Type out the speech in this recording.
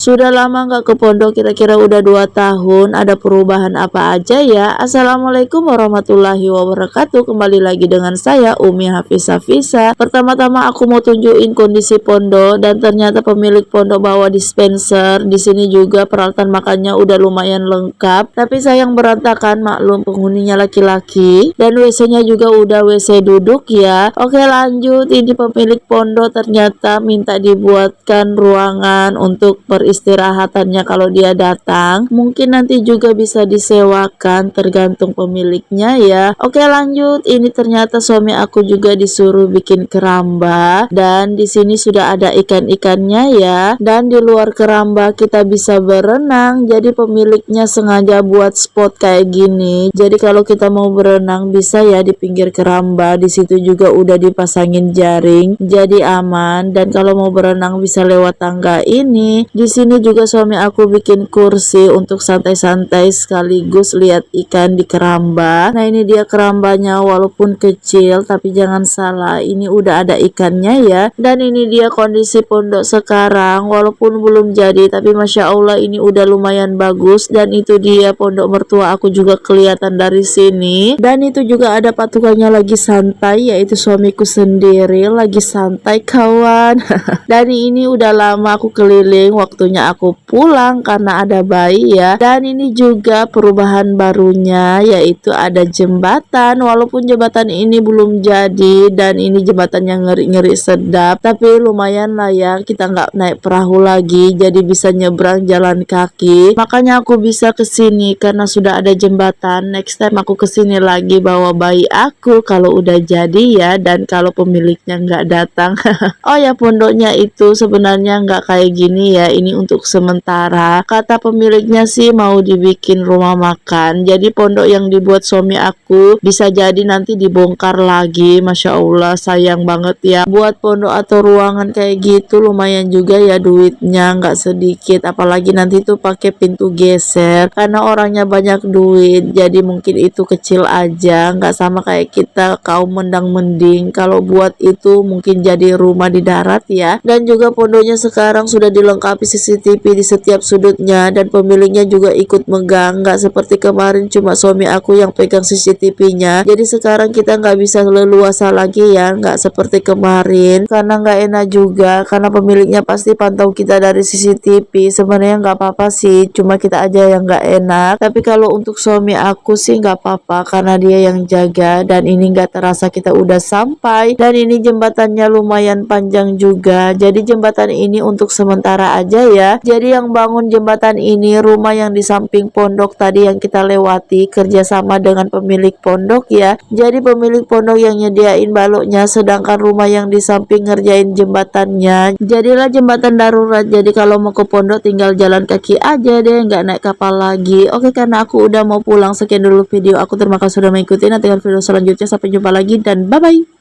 Sudah lama nggak ke pondok, kira-kira udah 2 tahun, ada perubahan apa aja ya? Assalamualaikum warahmatullahi wabarakatuh. Kembali lagi dengan saya Umi Hafizah. Pertama-tama aku mau tunjukin kondisi pondok, dan ternyata pemilik pondok bawa dispenser. Di sini juga peralatan makannya udah lumayan lengkap, tapi sayang berantakan, maklum penghuninya laki-laki, dan WC-nya juga udah WC duduk ya. Oke, lanjut. Ini pemilik pondok ternyata minta dibuatkan ruangan untuk istirahatannya kalau dia datang. Mungkin nanti juga bisa disewakan, tergantung pemiliknya ya. Oke, lanjut. Ini ternyata suami aku juga disuruh bikin keramba, dan di sini sudah ada ikan-ikannya ya. Dan di luar keramba kita bisa berenang. Jadi pemiliknya sengaja buat spot kayak gini. Jadi kalau kita mau berenang bisa ya di pinggir keramba. Di situ juga udah dipasangin jaring, jadi aman. Dan kalau mau berenang bisa lewat tangga ini. Di sini juga suami aku bikin kursi untuk santai-santai sekaligus lihat ikan di keramba. Nah, ini dia kerambanya, walaupun kecil tapi jangan salah, ini udah ada ikannya ya. Dan ini dia kondisi pondok sekarang, walaupun belum jadi tapi masya Allah ini udah lumayan bagus. Dan itu dia pondok mertua aku juga kelihatan dari sini. Dan itu juga ada patukannya lagi santai, yaitu suamiku sendiri lagi santai kawan. Dan ini udah lama aku keliling, waktunya aku pulang karena ada bayi ya. Dan ini juga perubahan barunya, yaitu ada jembatan. Walaupun jembatan ini belum jadi, dan ini jembatannya ngeri-ngeri sedap, tapi lumayan lah ya, kita nggak naik perahu lagi, jadi bisa nyebrang jalan kaki. Makanya aku bisa kesini karena sudah ada jembatan. Next time aku kesini lagi bawa bayi aku kalau udah jadi ya, dan kalau pemiliknya nggak datang. Oh ya, pondoknya itu sebenarnya nggak kayak gini ya, ini untuk sementara. Kata pemiliknya sih mau dibikin rumah makan. Jadi pondok yang dibuat suami aku bisa jadi nanti dibongkar lagi. Masya Allah, sayang banget ya. Buat pondok atau ruangan kayak gitu lumayan juga ya duitnya, nggak sedikit. Apalagi nanti tuh pakai pintu geser karena orangnya banyak duit. Jadi mungkin itu kecil aja, nggak sama kayak kita kaum mendang-mending. Kalau buat itu mungkin jadi rumah di darat ya. Dan juga pondoknya sekarang sudah dilengkapi CCTV di setiap sudutnya, dan pemiliknya juga ikut megang, nggak seperti kemarin cuma suami aku yang pegang CCTV-nya. Jadi sekarang kita nggak bisa leluasa lagi ya, nggak seperti kemarin, karena nggak enak juga, karena pemiliknya pasti pantau kita dari CCTV. Sebenarnya nggak apa-apa sih, cuma kita aja yang nggak enak. Tapi kalau untuk suami aku sih nggak apa-apa karena dia yang jaga. Dan ini nggak terasa kita udah sampai, dan ini jembatannya lumayan panjang juga. Jadi jembatan ini untuk sementara aja ya. Jadi yang bangun jembatan ini rumah yang di samping pondok tadi yang kita lewati, kerjasama dengan pemilik pondok ya. Jadi pemilik pondok yang nyediain baloknya, sedangkan rumah yang di samping ngerjain jembatannya. Jadilah jembatan darurat. Jadi kalau mau ke pondok tinggal jalan kaki aja deh, nggak naik kapal lagi. Oke, karena aku udah mau pulang, sekian dulu video aku. Terima kasih sudah mengikuti. Nantikan video selanjutnya. Sampai jumpa lagi dan bye bye.